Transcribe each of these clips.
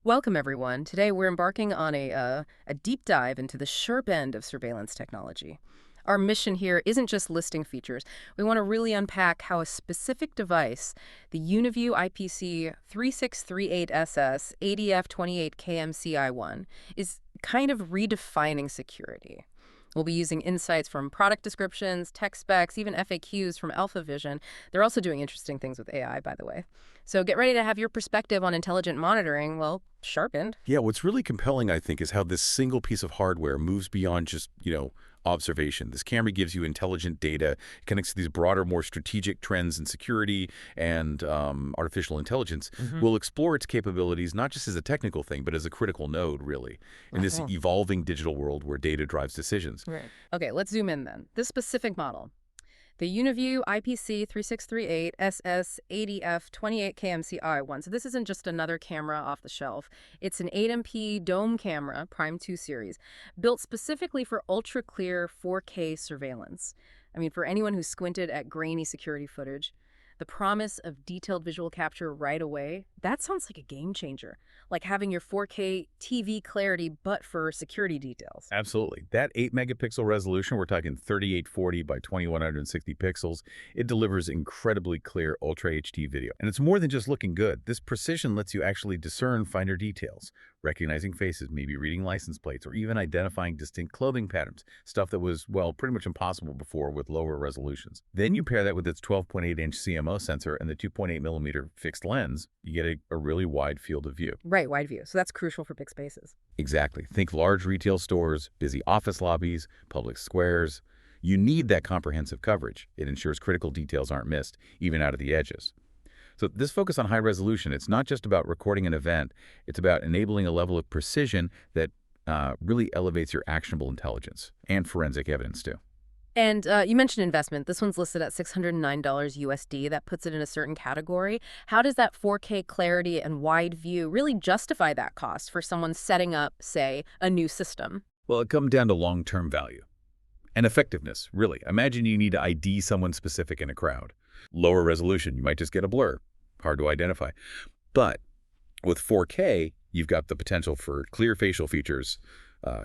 Welcome, everyone. Today we're embarking on a deep dive into the sharp end of surveillance technology. Our mission here isn't just listing features. We want to really unpack how a specific device, the Uniview IPC3638SS-ADF28KMC-I1, is kind of redefining security. We'll be using insights from product descriptions, tech specs, even FAQs from AlphaVision. They're also doing interesting things with AI, by the way. So get ready to have your perspective on intelligent monitoring, well, sharpened. Yeah, what's really compelling, I think, is how this single piece of hardware moves beyond just, observation. This camera gives you intelligent data, it connects to these broader, more strategic trends in security and artificial intelligence. We'll explore its capabilities not just as a technical thing, but as a critical node, really, in this evolving digital world where data drives decisions. Right. Okay, let's zoom in then. This specific model, the Uniview IPC3638SS-ADF28KMC-I1. So this isn't just another camera off the shelf. It's an 8MP dome camera, Prime 2 series, built specifically for ultra-clear 4K surveillance. I mean, for anyone who squinted at grainy security footage, the promise of detailed visual capture right away, that sounds like a game changer. Like having your 4K TV clarity, but for security details. Absolutely. That 8-megapixel resolution, we're talking 3840 by 2160 pixels, it delivers incredibly clear Ultra HD video. And it's more than just looking good. This precision lets you actually discern finer details, recognizing faces, maybe reading license plates, or even identifying distinct clothing patterns, stuff that was, well, pretty much impossible before with lower resolutions. Then you pair that with its 12.8-inch CMO sensor and the 2.8mm fixed lens, you get a really wide field of view. Right, wide view. So that's crucial for big spaces. Exactly. Think large retail stores, busy office lobbies, public squares. You need that comprehensive coverage. It ensures critical details aren't missed, even out of the edges. So this focus on high resolution, it's not just about recording an event, it's about enabling a level of precision that really elevates your actionable intelligence and forensic evidence too. And you mentioned investment. This one's listed at $609 USD. That puts it in a certain category. How does that 4K clarity and wide view really justify that cost for someone setting up, say, a new system? Well, it comes down to long-term value and effectiveness, really. Imagine you need to ID someone specific in a crowd. Lower resolution, you might just get a blur. Hard to identify. But with 4K, you've got the potential for clear facial features,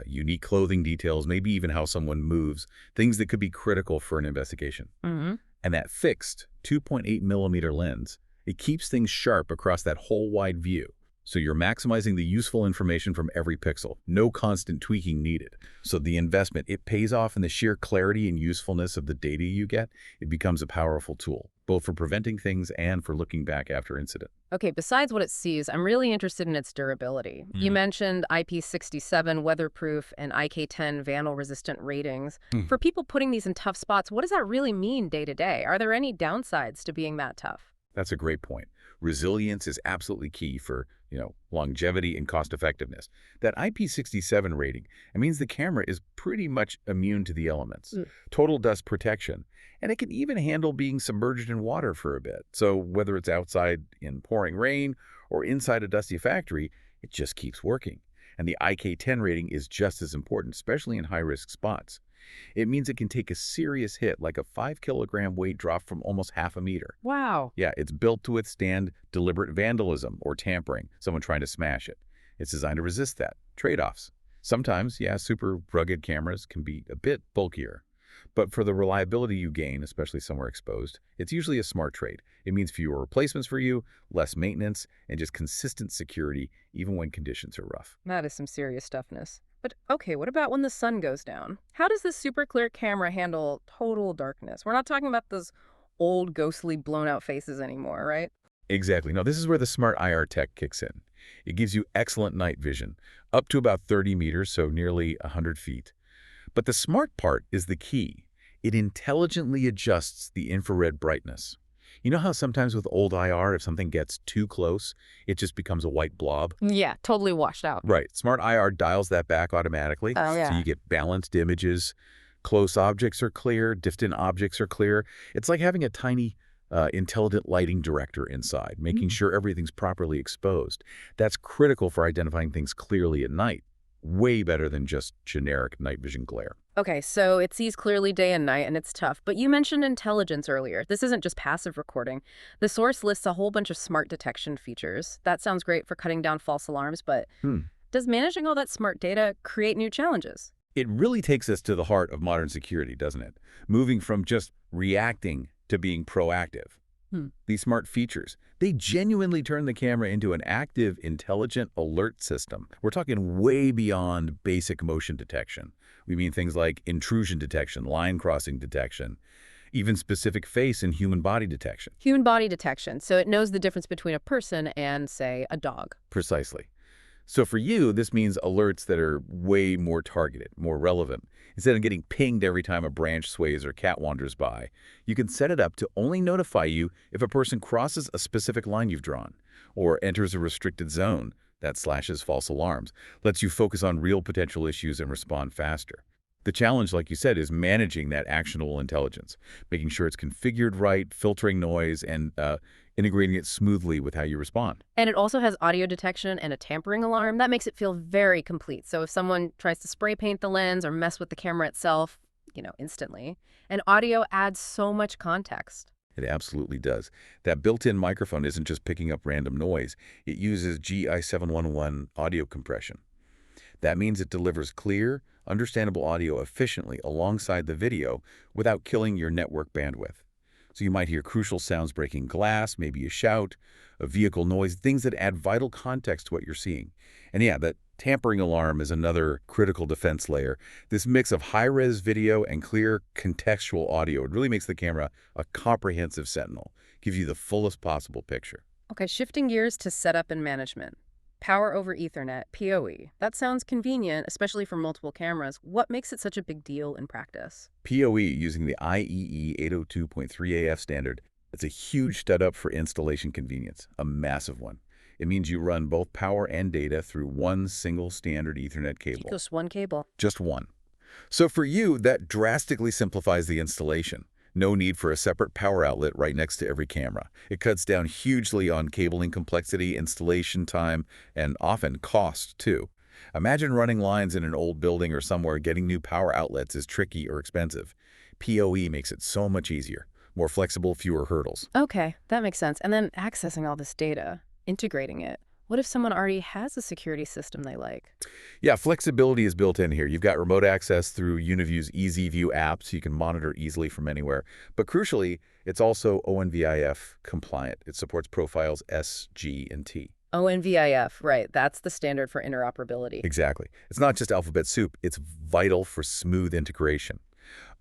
unique clothing details, maybe even how someone moves, things that could be critical for an investigation. And that fixed 2.8mm lens, it keeps things sharp across that whole wide view. So you're maximizing the useful information from every pixel. No constant tweaking needed. So the investment, it pays off in the sheer clarity and usefulness of the data you get. It becomes a powerful tool, both for preventing things and for looking back after incident. Okay, besides what it sees, I'm really interested in its durability. You mentioned IP67 weatherproof and IK10 vandal-resistant ratings. For people putting these in tough spots, what does that really mean day to day? Are there any downsides to being that tough? That's a great point. Resilience is absolutely key for, longevity and cost effectiveness. That IP67 rating, it means the camera is pretty much immune to the elements. Total dust protection. And it can even handle being submerged in water for a bit. So whether it's outside in pouring rain or inside a dusty factory, it just keeps working. And the IK10 rating is just as important, especially in high-risk spots. It means it can take a serious hit, like a 5-kilogram weight drop from almost half a meter. Wow. Yeah, it's built to withstand deliberate vandalism or tampering, someone trying to smash it. It's designed to resist that. Trade-offs. Sometimes, super rugged cameras can be a bit bulkier. But for the reliability you gain, especially somewhere exposed, it's usually a smart trade. It means fewer replacements for you, less maintenance, and just consistent security, even when conditions are rough. That is some serious stuffness. But okay, what about when the sun goes down? How does this super clear camera handle total darkness? We're not talking about those old, ghostly, blown-out faces anymore, right? Exactly. No, this is where the smart IR tech kicks in. It gives you excellent night vision, up to about 30 meters, so nearly 100 feet. But the smart part is the key. It intelligently adjusts the infrared brightness. You know how sometimes with old IR, if something gets too close, it just becomes a white blob? Yeah, totally washed out. Right. Smart IR dials that back automatically. Oh, yeah. So you get balanced images. Close objects are clear. Distant objects are clear. It's like having a tiny, intelligent lighting director inside, making sure everything's properly exposed. That's critical for identifying things clearly at night. Way better than just generic night vision glare. Okay, so it sees clearly day and night, and it's tough. But you mentioned intelligence earlier. This isn't just passive recording. The source lists a whole bunch of smart detection features. That sounds great for cutting down false alarms, but Hmm. does managing all that smart data create new challenges? It really takes us to the heart of modern security, doesn't it? Moving from just reacting to being proactive. Hmm. These smart features, they genuinely turn the camera into an active, intelligent alert system. We're talking way beyond basic motion detection. We mean things like intrusion detection, line crossing detection, even specific face and human body detection. Human body detection, so it knows the difference between a person and, say, a dog. Precisely. So for you, this means alerts that are way more targeted, more relevant. Instead of getting pinged every time a branch sways or cat wanders by, you can set it up to only notify you if a person crosses a specific line you've drawn or enters a restricted zone. That slashes false alarms, lets you focus on real potential issues and respond faster. The challenge, like you said, is managing that actionable intelligence, making sure it's configured right, filtering noise, and integrating it smoothly with how you respond. And it also has audio detection and a tampering alarm. That makes it feel very complete. So if someone tries to spray paint the lens or mess with the camera itself, instantly. And audio adds so much context. It absolutely does. That built-in microphone isn't just picking up random noise. It uses GI711 audio compression. That means it delivers clear, understandable audio efficiently alongside the video without killing your network bandwidth. So you might hear crucial sounds breaking glass, maybe a shout, a vehicle noise, things that add vital context to what you're seeing. And yeah, that tampering alarm is another critical defense layer. This mix of high-res video and clear contextual audio, it really makes the camera a comprehensive sentinel, gives you the fullest possible picture. Okay, shifting gears to setup and management. Power over Ethernet, PoE. That sounds convenient, especially for multiple cameras. What makes it such a big deal in practice? PoE using the IEE 802.3AF standard, it's a huge step up for installation convenience, a massive one. It means you run both power and data through one single standard Ethernet cable. Just one cable. Just one. So for you, that drastically simplifies the installation. No need for a separate power outlet right next to every camera. It cuts down hugely on cabling complexity, installation time, and often cost, too. Imagine running lines in an old building or somewhere. Getting new power outlets is tricky or expensive. PoE makes it so much easier. More flexible, fewer hurdles. Okay, that makes sense. And then accessing all this data, integrating it. What if someone already has a security system they like? Yeah, flexibility is built in here. You've got remote access through Uniview's EZView app, so you can monitor easily from anywhere. But crucially, it's also ONVIF compliant. It supports profiles S, G, and T. ONVIF, right. That's the standard for interoperability. Exactly. It's not just alphabet soup. It's vital for smooth integration.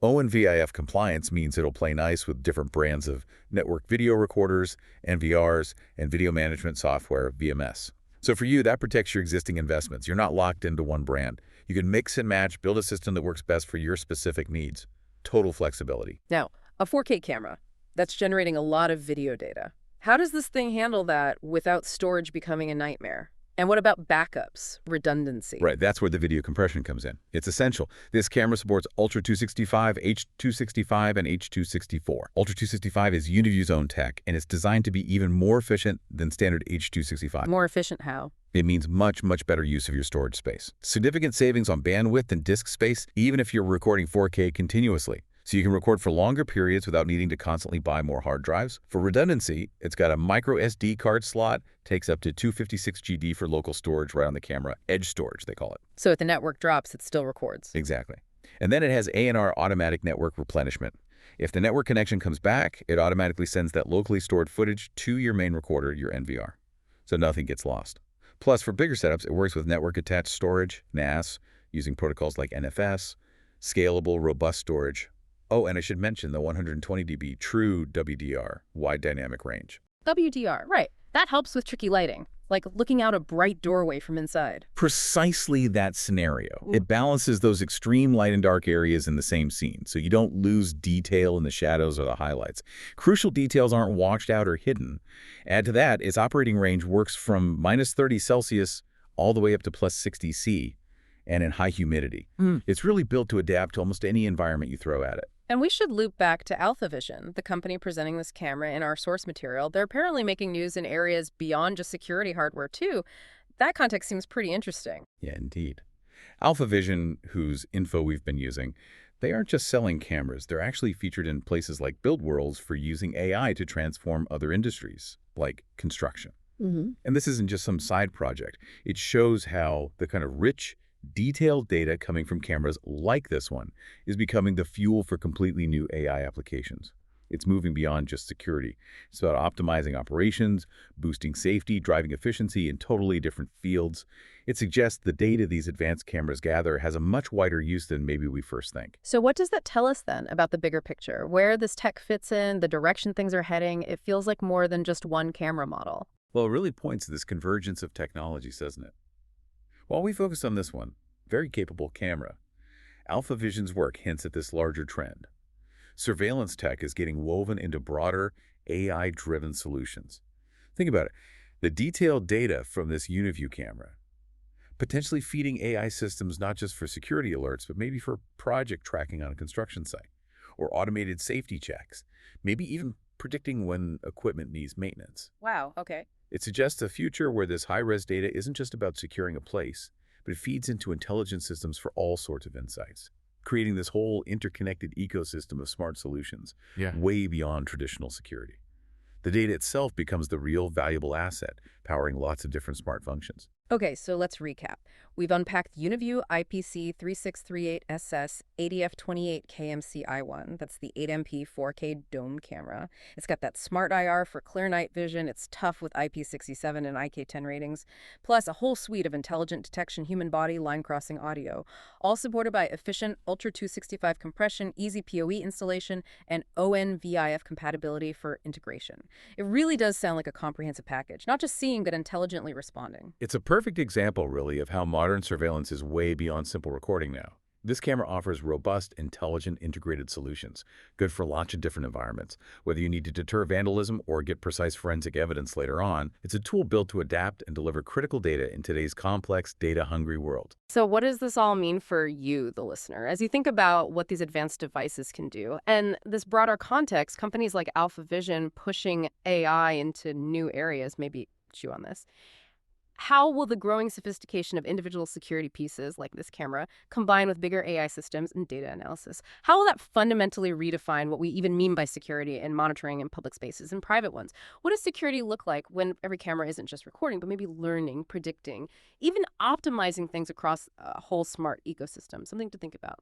ONVIF compliance means it'll play nice with different brands of network video recorders, NVRs, and video management software, VMS. So for you, that protects your existing investments. You're not locked into one brand. You can mix and match, build a system that works best for your specific needs. Total flexibility. Now, a 4K camera that's generating a lot of video data. How does this thing handle that without storage becoming a nightmare? And what about backups, redundancy? Right, that's where the video compression comes in. It's essential. This camera supports Ultra 265, H265, and H264. Ultra 265 is Uniview's own tech, and it's designed to be even more efficient than standard H265. More efficient how? It means much, much better use of your storage space. Significant savings on bandwidth and disk space, even if you're recording 4K continuously. So you can record for longer periods without needing to constantly buy more hard drives. For redundancy, it's got a micro SD card slot, takes up to 256 GD for local storage right on the camera, edge storage they call it. So if the network drops, it still records. Exactly. And then it has ANR automatic network replenishment. If the network connection comes back, it automatically sends that locally stored footage to your main recorder, your NVR. So nothing gets lost. Plus, for bigger setups, it works with network-attached storage, NAS, using protocols like NFS, scalable, robust storage. Oh, and I should mention the 120 dB True WDR, wide dynamic range. WDR, right. That helps with tricky lighting, like looking out a bright doorway from inside. Precisely that scenario. It balances those extreme light and dark areas in the same scene, so you don't lose detail in the shadows or the highlights. Crucial details aren't washed out or hidden. Add to that, its operating range works from -30°C all the way up to +60°C, and in high humidity. It's really built to adapt to almost any environment you throw at it. And we should loop back to AlphaVision, the company presenting this camera in our source material. They're apparently making news in areas beyond just security hardware, too. That context seems pretty interesting. Yeah, indeed. AlphaVision, whose info we've been using, they aren't just selling cameras. They're actually featured in places like Build Worlds for using AI to transform other industries, like construction. Hmm. And this isn't just some side project. It shows how the kind of rich, detailed data coming from cameras like this one is becoming the fuel for completely new AI applications. It's moving beyond just security. It's about optimizing operations, boosting safety, driving efficiency in totally different fields. It suggests the data these advanced cameras gather has a much wider use than maybe we first think. So what does that tell us then about the bigger picture? Where this tech fits in, the direction things are heading? It feels like more than just one camera model. Well, it really points to this convergence of technologies, doesn't it? While we focus on this one, very capable camera, AlphaVision's work hints at this larger trend. Surveillance tech is getting woven into broader, AI-driven solutions. Think about it. The detailed data from this Uniview camera, potentially feeding AI systems not just for security alerts, but maybe for project tracking on a construction site, or automated safety checks, maybe even predicting when equipment needs maintenance. Wow, okay. It suggests a future where this high-res data isn't just about securing a place, but it feeds into intelligent systems for all sorts of insights, creating this whole interconnected ecosystem of smart solutions way beyond traditional security. The data itself becomes the real valuable asset, powering lots of different smart functions. Okay, so let's recap. We've unpacked Uniview IPC3638SS-ADF28KMC-I1. That's the 8MP 4K dome camera. It's got that smart IR for clear night vision. It's tough with IP67 and IK10 ratings, plus a whole suite of intelligent detection, human body, line crossing audio, all supported by efficient Ultra 265 compression, easy PoE installation, and ONVIF compatibility for integration. It really does sound like a comprehensive package, not just seeing but intelligently responding. It's a perfect example, really, of how modern surveillance is way beyond simple recording now. This camera offers robust, intelligent, integrated solutions, good for lots of different environments. Whether you need to deter vandalism or get precise forensic evidence later on, it's a tool built to adapt and deliver critical data in today's complex, data-hungry world. So what does this all mean for you, the listener, as you think about what these advanced devices can do? And this broader context, companies like AlphaVision pushing AI into new areas, maybe chew on this. How will the growing sophistication of individual security pieces like this camera combine with bigger AI systems and data analysis? How will that fundamentally redefine what we even mean by security and monitoring in public spaces and private ones? What does security look like when every camera isn't just recording, but maybe learning, predicting, even optimizing things across a whole smart ecosystem? Something to think about.